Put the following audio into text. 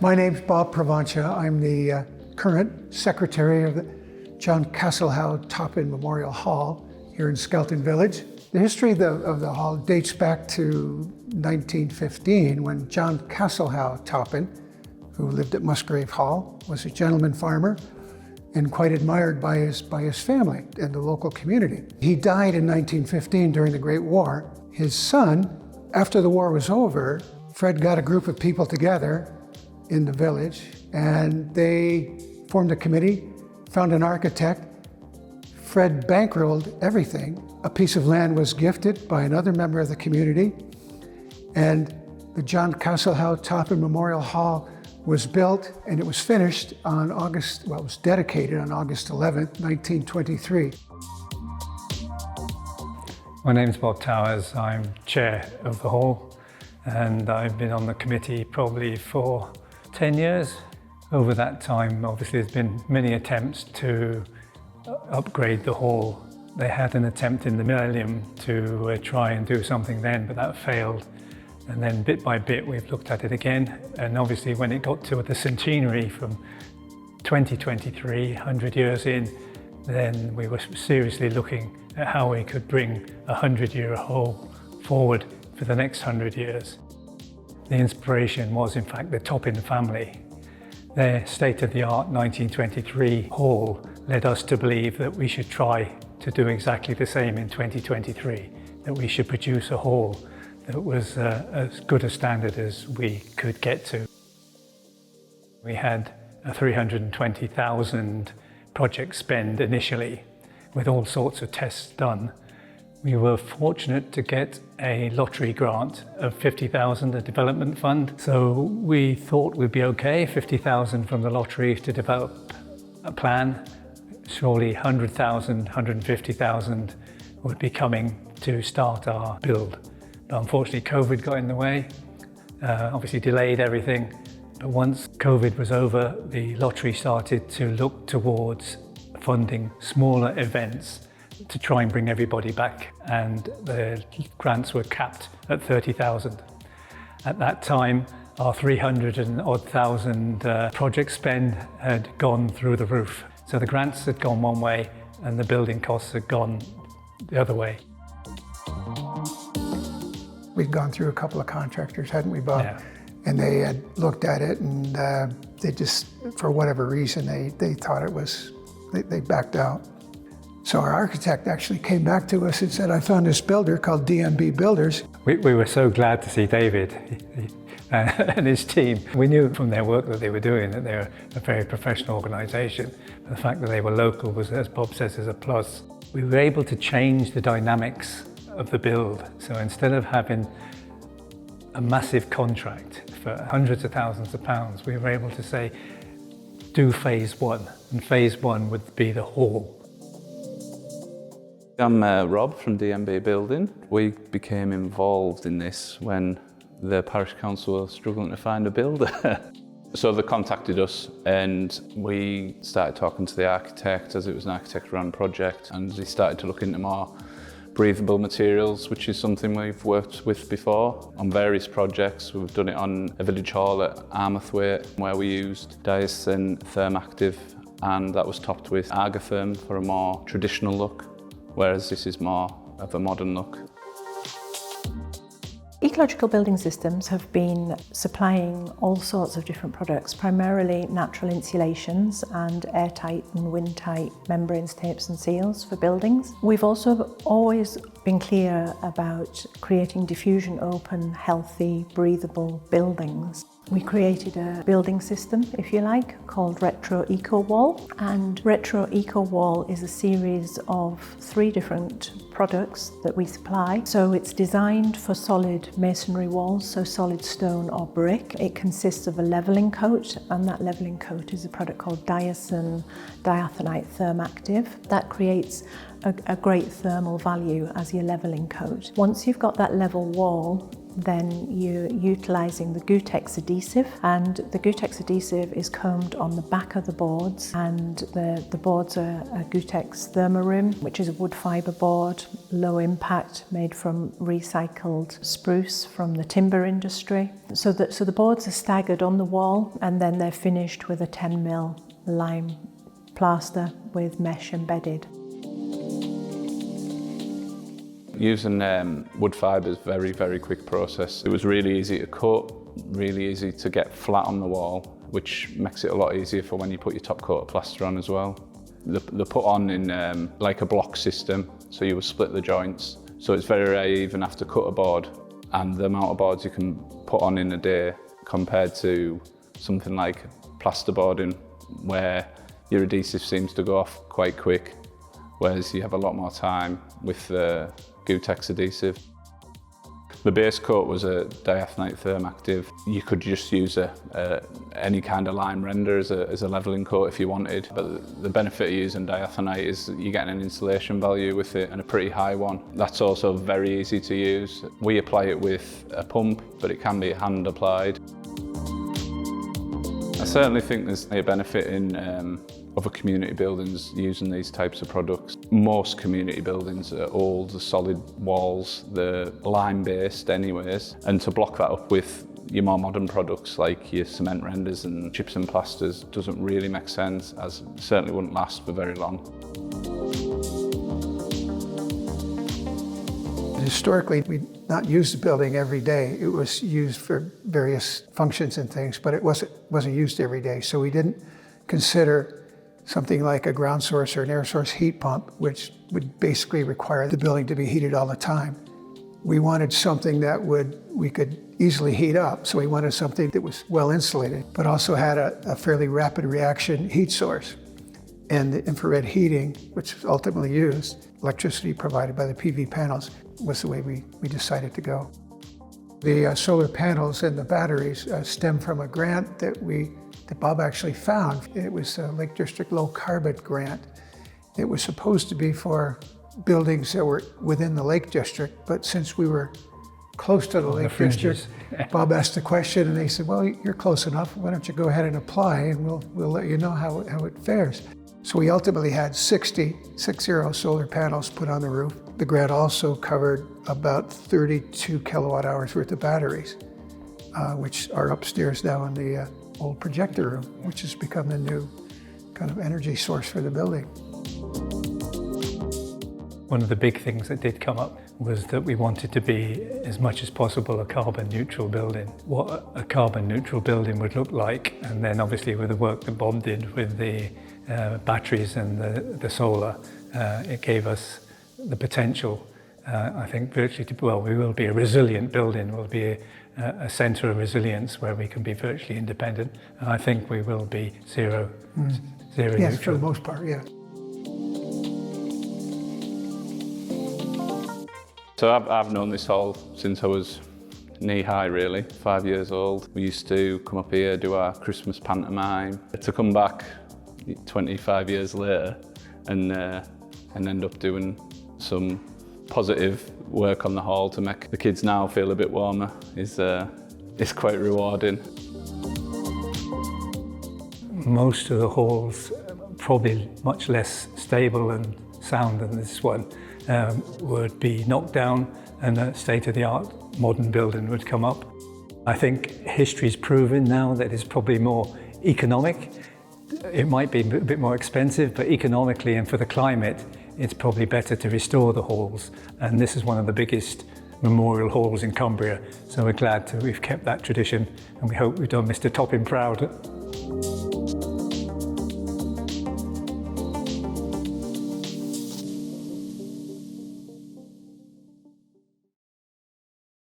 My name's Bob Provoncha. I'm the current secretary of the John Castlehowe Toppin Memorial Hall here in Skelton Village. The history of the hall dates back to 1915 when John Castlehowe Toppin, who lived at Musgrave Hall, was a gentleman farmer and quite admired by his family and the local community. He died in 1915 during the Great War. His son, after the war was over, Fred got a group of people together in the village and they formed a committee, found an architect. Fred bankrolled everything. A piece of land was gifted by another member of the community, and the John Castlehowe Toppin Memorial Hall was built, and it was finished on it was dedicated on August 11th, 1923. My name's Bob Towers. I'm chair of the hall, and I've been on the committee probably for 10 years. Over that time, obviously, there's been many attempts to upgrade the hall. They had an attempt in the millennium to try and do something then, but that failed. And then bit by bit, we've looked at it again. And obviously when it got to the centenary from 2023, 100 years in, then we were seriously looking at how we could bring a 100-year hall forward for the next 100 years. The inspiration was, in fact, the Toppin family. Their state-of-the-art 1923 hall led us to believe that we should try to do exactly the same in 2023, that we should produce a hall that was as good a standard as we could get to. We had a 320,000 project spend initially, with all sorts of tests done. We were fortunate to get a lottery grant of 50,000, a development fund. So we thought we'd be okay, 50,000 from the lottery to develop a plan. Surely 100,000, 150,000 would be coming to start our build. But unfortunately, COVID got in the way, obviously delayed everything. But once COVID was over, the lottery started to look towards funding smaller events to try and bring everybody back, and the grants were capped at 30,000. At that time, our 300 and odd thousand project spend had gone through the roof. So the grants had gone one way and the building costs had gone the other way. We'd gone through a couple of contractors, hadn't we, Bob? Yeah. And they had looked at it and they just, for whatever reason, they thought it was, they backed out. So our architect actually came back to us and said, I found this builder called DMB Builders. We were so glad to see David and his team. We knew from their work that they were doing that they were a very professional organisation. The fact that they were local was, as Bob says, is a plus. We were able to change the dynamics of the build. So instead of having a massive contract for hundreds of thousands of pounds, we were able to say, do phase one, and phase one would be the hall. I'm Rob from DMB Building. We became involved in this when the parish council were struggling to find a builder. So they contacted us and we started talking to the architect, as it was an architect-run project, and we started to look into more breathable materials, which is something we've worked with before on various projects. We've done it on a village hall at Armathwaite, where we used Diasen Thermactive, and that was topped with Argatherm for a more traditional look, whereas this is more of a modern look. Ecological Building Systems have been supplying all sorts of different products, primarily natural insulations and airtight and windtight membranes, tapes and seals for buildings. We've also always been clear about creating diffusion open, healthy, breathable buildings. We created a building system, if you like, called EcoWall. And EcoWall is a series of 3 different products that we supply. So it's designed for solid masonry walls, so solid stone or brick. It consists of a levelling coat, and that levelling coat is a product called Diasen Diathanite Thermactive. That creates a great thermal value as your levelling coat. Once you've got that level wall, Then you're utilising the Gutex adhesive, and the Gutex adhesive is combed on the back of the boards, and the boards are a Gutex Thermarim, which is a wood fibre board, low impact, made from recycled spruce from the timber industry. So the boards are staggered on the wall, and then they're finished with a 10mm lime plaster with mesh embedded. Using wood fibre is a very, very quick process. It was really easy to cut, really easy to get flat on the wall, which makes it a lot easier for when you put your top coat of plaster on as well. They're put on in like a block system, so you will split the joints. So it's very rare you even have to cut a board, and the amount of boards you can put on in a day compared to something like plasterboarding, where your adhesive seems to go off quite quick, whereas you have a lot more time with the Gutex adhesive. The base coat was a diathanite thermactive. You could just use any kind of lime render as a levelling coat if you wanted, but the benefit of using diathanite is that you're getting an insulation value with it, and a pretty high one. That's also very easy to use. We apply it with a pump, but it can be hand applied. I certainly think there's a benefit in other community buildings using these types of products. Most community buildings are old, solid walls, they're lime-based anyways, and to block that up with your more modern products like your cement renders and chips and plasters doesn't really make sense, as it certainly wouldn't last for very long. Historically, we not used the building every day. It was used for various functions and things, but it wasn't used every day. So we didn't consider something like a ground source or an air source heat pump, which would basically require the building to be heated all the time. We wanted something that we could easily heat up. So we wanted something that was well insulated, but also had a fairly rapid reaction heat source. And the infrared heating, which was ultimately used, electricity provided by the PV panels, was the way we decided to go. The solar panels and the batteries stem from a grant that Bob actually found. It was a Lake District Low Carbon grant. It was supposed to be for buildings that were within the Lake District, but since we were close to the Lake District, Bob asked the question and they said, well, you're close enough, why don't you go ahead and apply and we'll let you know how it fares. So we ultimately had 60 solar panels put on the roof. The grant also covered about 32 kilowatt hours worth of batteries, which are upstairs now in the old projector room, which has become the new kind of energy source for the building. One of the big things that did come up was that we wanted to be, as much as possible, a carbon neutral building. What a carbon neutral building would look like, and then obviously with the work that Bob did with the batteries and the solar, it gave us the potential, I think, virtually to, well, we will be a resilient building, we'll be a centre of resilience where we can be virtually independent, and I think we will be zero Yes, neutral. for the most part, yeah. So I've known this hall since I was knee-high really, 5 years old. We used to come up here, do our Christmas pantomime. To come back 25 years later and end up doing some positive work on the hall to make the kids now feel a bit warmer is quite rewarding. Most of the halls, probably much less stable and sound than this one, would be knocked down and a state-of-the-art modern building would come up. I think history's proven now that it's probably more economic. It might be a bit more expensive, but economically and for the climate, it's probably better to restore the halls. And this is one of the biggest memorial halls in Cumbria. So we're glad we've kept that tradition, and we hope we've done Mr. Topping proud.